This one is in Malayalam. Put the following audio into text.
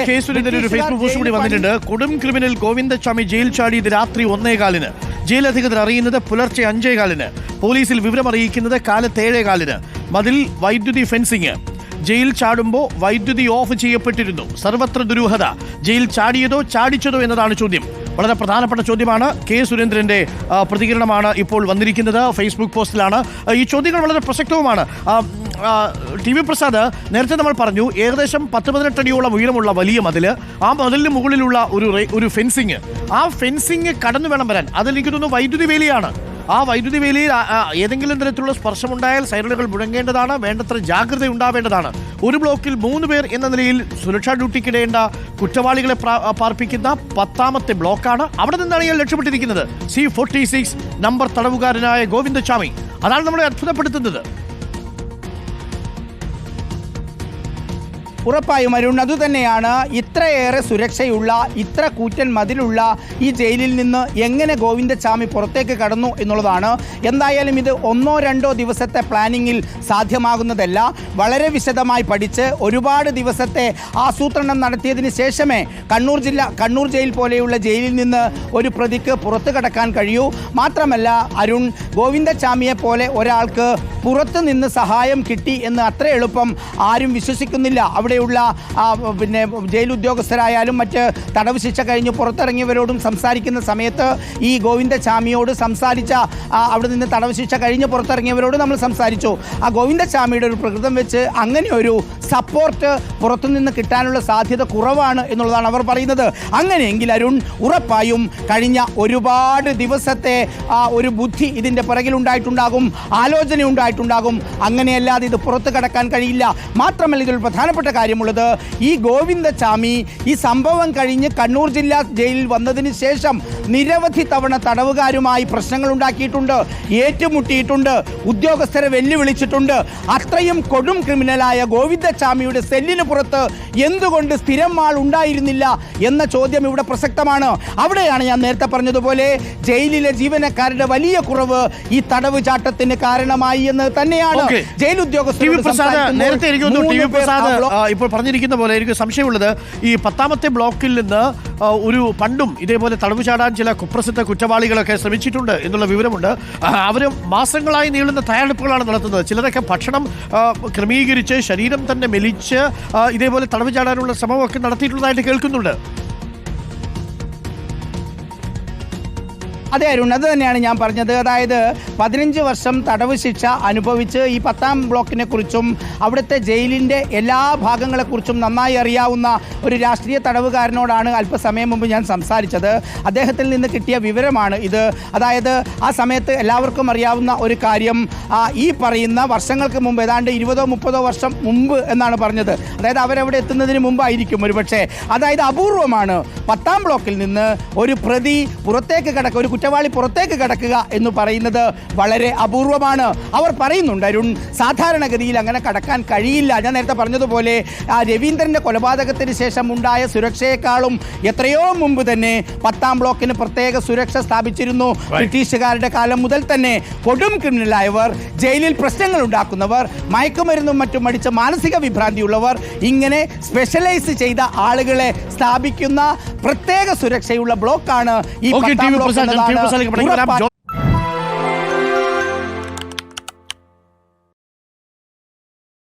കെ സുരേന്ദ്രൻ ഒരു ഫേസ്ബുക്ക് പോസ്റ്റ് കൂടി വന്നിട്ടുണ്ട്. കൊടും ക്രിമിനൽ ഗോവിന്ദസ്വാമി ജയിൽ ചാടിയത് രാത്രി 1:15. ജയിൽ അധികൃതർ അറിയുന്നത് പുലർച്ചെ 5:15. പോലീസിൽ വിവരം അറിയിക്കുന്നത് കാലത്ത് 7:15. മതിൽ വൈദ്യുതി ഫെൻസിങ്. ജയിൽ ചാടുമ്പോൾ വൈദ്യുതി ഓഫ് ചെയ്യപ്പെട്ടിരുന്നു. സർവത്ര ദുരൂഹത. ജയിൽ ചാടിയതോ ചാടിച്ചതോ എന്നതാണ് ചോദ്യം. വളരെ പ്രധാനപ്പെട്ട ചോദ്യമാണ്. കെ സുരേന്ദ്രന്റെ പ്രതികരണമാണ് ഇപ്പോൾ വന്നിരിക്കുന്നത്. ഫേസ്ബുക്ക് പോസ്റ്റിലാണ്. ഈ ചോദ്യങ്ങൾ വളരെ പ്രസക്തവുമാണ്. ടി വി പ്രസാദ്, നേരത്തെ നമ്മൾ പറഞ്ഞു ഏകദേശം 10-18 അടിയോളം ഉയരമുള്ള വലിയ മതിൽ, ആ മതിലിന് മുകളിലുള്ള ഒരു ഫെൻസിങ്, ആ ഫെൻസിങ് കടന്നു വേണം വരാൻ. അതെനിക്ക് തോന്നുന്നു വൈദ്യുതി വേലിയാണ്. ആ വൈദ്യുതി വേലിയിൽ ഏതെങ്കിലും തരത്തിലുള്ള സ്പർശമുണ്ടായാൽ സൈറണുകൾ മുഴങ്ങേണ്ടതാണ്. വേണ്ടത്ര ജാഗ്രത ഉണ്ടാവേണ്ടതാണ്. ഒരു ബ്ലോക്കിൽ 3 പേർ എന്ന നിലയിൽ സുരക്ഷാ ഡ്യൂട്ടിക്കിടേണ്ട കുറ്റവാളികളെ പാർപ്പിക്കുന്ന 10ാമത്തെ ബ്ലോക്കാണ്. അവിടെ നിന്നാണ് ഇയാൾ രക്ഷപ്പെട്ടിരിക്കുന്നത്. C46 number തടവുകാരനായ Govindaswamy. അതാണ് നമ്മളെ അത്ഭുതപ്പെടുത്തുന്നത്. ഉറപ്പായും അരുൺ, അതുതന്നെയാണ്. ഇത്രയേറെ സുരക്ഷയുള്ള, ഇത്ര കൂറ്റൻ മതിലുള്ള ഈ ജയിലിൽ നിന്ന് എങ്ങനെ ഗോവിന്ദസ്വാമി പുറത്തേക്ക് കടന്നു എന്നുള്ളതാണ്. എന്തായാലും ഇത് 1-2 ദിവസത്തെ പ്ലാനിങ്ങിൽ സാധ്യമാകുന്നതല്ല. വളരെ വിശദമായി പഠിച്ച് ഒരുപാട് ദിവസത്തെ ആസൂത്രണം നടത്തിയതിന് ശേഷമേ കണ്ണൂർ ജയിൽ പോലെയുള്ള ജയിലിൽ നിന്ന് ഒരു പ്രതിക്ക് പുറത്തു കടക്കാൻ കഴിയൂ. മാത്രമല്ല അരുൺ, ഗോവിന്ദസ്വാമിയെ പോലെ ഒരാൾക്ക് പുറത്തു നിന്ന് സഹായം കിട്ടി എന്ന് അത്ര എളുപ്പം ആരും വിശ്വസിക്കുന്നില്ല. അവിടെയുള്ള ജയിൽ ഉദ്യോഗസ്ഥരായാലും മറ്റ് തടവ് ശിക്ഷ കഴിഞ്ഞ് പുറത്തിറങ്ങിയവരോടും സംസാരിക്കുന്ന സമയത്ത് ഈ ഗോവിന്ദസ്വാമിയോട് സംസാരിച്ച അവിടെ നിന്ന് തടവ് ശിക്ഷ കഴിഞ്ഞ് പുറത്തിറങ്ങിയവരോട് നമ്മൾ സംസാരിച്ചു. ആ ഗോവിന്ദസ്വാമിയുടെ ഒരു പ്രകൃതം വെച്ച് അങ്ങനെ ഒരു സപ്പോർട്ട് പുറത്തുനിന്ന് കിട്ടാനുള്ള സാധ്യത കുറവാണ് എന്നുള്ളതാണ് അവർ പറയുന്നത്. അങ്ങനെയെങ്കിൽ അരുൺ, ഉറപ്പായും കഴിഞ്ഞ ഒരുപാട് ദിവസത്തെ ഒരു ബുദ്ധി ഇതിൻ്റെ പിറകിലുണ്ടായിട്ടുണ്ടാകും, ആലോചന ഉണ്ടായിട്ടുണ്ടാകും. അങ്ങനെയല്ലാതെ ഇത് പുറത്തു കടക്കാൻ കഴിയില്ല. മാത്രമല്ല, ഇതിൽ പ്രധാനപ്പെട്ട കാര്യമുള്ളത്, ഈ ഗോവിന്ദസ്വാമി ഈ സംഭവം കഴിഞ്ഞ് കണ്ണൂർ ജില്ലാ ജയിലിൽ വന്നതിന് ശേഷം നിരവധി തവണ തടവുകാരുമായി പ്രശ്നങ്ങൾ ഉണ്ടാക്കിയിട്ടുണ്ട്, ഏറ്റുമുട്ടിയിട്ടുണ്ട്, ഉദ്യോഗസ്ഥരെ വെല്ലുവിളിച്ചിട്ടുണ്ട്. അത്രയും കൊടും ക്രിമിനലായ ഗോവിന്ദസ്വാമിയുടെ സെല്ലിന് പുറത്ത് എന്തുകൊണ്ട് സ്ഥിരം ആൾ ഉണ്ടായിരുന്നില്ല എന്ന ചോദ്യം ഇവിടെ പ്രസക്തമാണ്. അവിടെയാണ് ഞാൻ നേരത്തെ പറഞ്ഞതുപോലെ ജയിലിലെ ജീവനക്കാരുടെ വലിയ കുറവ് ഈ തടവ് ചാട്ടത്തിന് കാരണമായി എന്ന് തന്നെയാണ് ജയിൽ ഉദ്യോഗസ്ഥർ ഇപ്പോൾ പറഞ്ഞിരിക്കുന്ന പോലെ എനിക്ക് സംശയമുള്ളത്, ഈ 10ാമത്തെ ബ്ലോക്കിൽ നിന്ന് ഒരു പണ്ടും ഇതേപോലെ തടവ് ചാടാൻ ചില കുപ്രസിദ്ധ കുറ്റവാളികളൊക്കെ ശ്രമിച്ചിട്ടുണ്ട് എന്നുള്ള വിവരമുണ്ട്. അവർ മാസങ്ങളായി നീളുന്ന തയ്യാറെടുപ്പുകളാണ് നടത്തുന്നത്. ചിലരൊക്കെ ഭക്ഷണം ക്രമീകരിച്ച് ശരീരം തന്നെ മെലിച്ച് ഇതേപോലെ തടവ് ചാടാനുള്ള ശ്രമമൊക്കെ നടത്തിയിട്ടുള്ളതായിട്ട് കേൾക്കുന്നുണ്ട്. അതെ അരുൺ, അത് തന്നെയാണ് ഞാൻ പറഞ്ഞത്. അതായത് 15 വർഷം തടവ് ശിക്ഷ അനുഭവിച്ച് ഈ 10ാം ബ്ലോക്കിനെ കുറിച്ചും അവിടുത്തെ ജയിലിൻ്റെ എല്ലാ ഭാഗങ്ങളെക്കുറിച്ചും നന്നായി അറിയാവുന്ന ഒരു രാഷ്ട്രീയ തടവുകാരനോടാണ് അല്പസമയം മുമ്പ് ഞാൻ സംസാരിച്ചത്. അദ്ദേഹത്തിൽ നിന്ന് കിട്ടിയ വിവരമാണ് ഇത്. അതായത് ആ സമയത്ത് എല്ലാവർക്കും അറിയാവുന്ന ഒരു കാര്യം, ഈ പറയുന്ന വർഷങ്ങൾക്ക് മുമ്പ് ഏതാണ്ട് 20-30 വർഷം മുമ്പ് എന്നാണ് പറഞ്ഞത്. അതായത് അവരവിടെ എത്തുന്നതിന് മുമ്പായിരിക്കും ഒരുപക്ഷെ. അതായത് അപൂർവമാണ് 10ാം ബ്ലോക്കിൽ നിന്ന് ഒരു പ്രതി പുറത്തേക്ക് കടക്കുക, ഒരു കുറ്റവാളി പുറത്തേക്ക് കടക്കുക എന്ന് പറയുന്നത് വളരെ അപൂർവമാണ്. അവർ പറയുന്നുണ്ട് അരുൺ, സാധാരണഗതിയിൽ അങ്ങനെ കടക്കാൻ കഴിയില്ല. ഞാൻ നേരത്തെ പറഞ്ഞതുപോലെ രവീന്ദ്രൻ്റെ കൊലപാതകത്തിന് ശേഷം ഉണ്ടായ സുരക്ഷയെക്കാളും എത്രയോ മുമ്പ് തന്നെ 10ാം ബ്ലോക്കിന് പ്രത്യേക സുരക്ഷ സ്ഥാപിച്ചിരുന്നു. ബ്രിട്ടീഷുകാരുടെ കാലം മുതൽ തന്നെ കൊടും ക്രിമിനലായവർ, ജയിലിൽ പ്രശ്നങ്ങൾ ഉണ്ടാക്കുന്നവർ, മയക്കുമരുന്നും മറ്റും അടിച്ച് മാനസിക വിഭ്രാന്തിയുള്ളവർ, ഇങ്ങനെ സ്പെഷ്യലൈസ് ചെയ്ത ആളുകളെ സ്ഥാപിക്കുന്ന പ്രത്യേക സുരക്ഷയുള്ള ബ്ലോക്കാണ് ഈ 10ാം ബ്ലോക്ക്.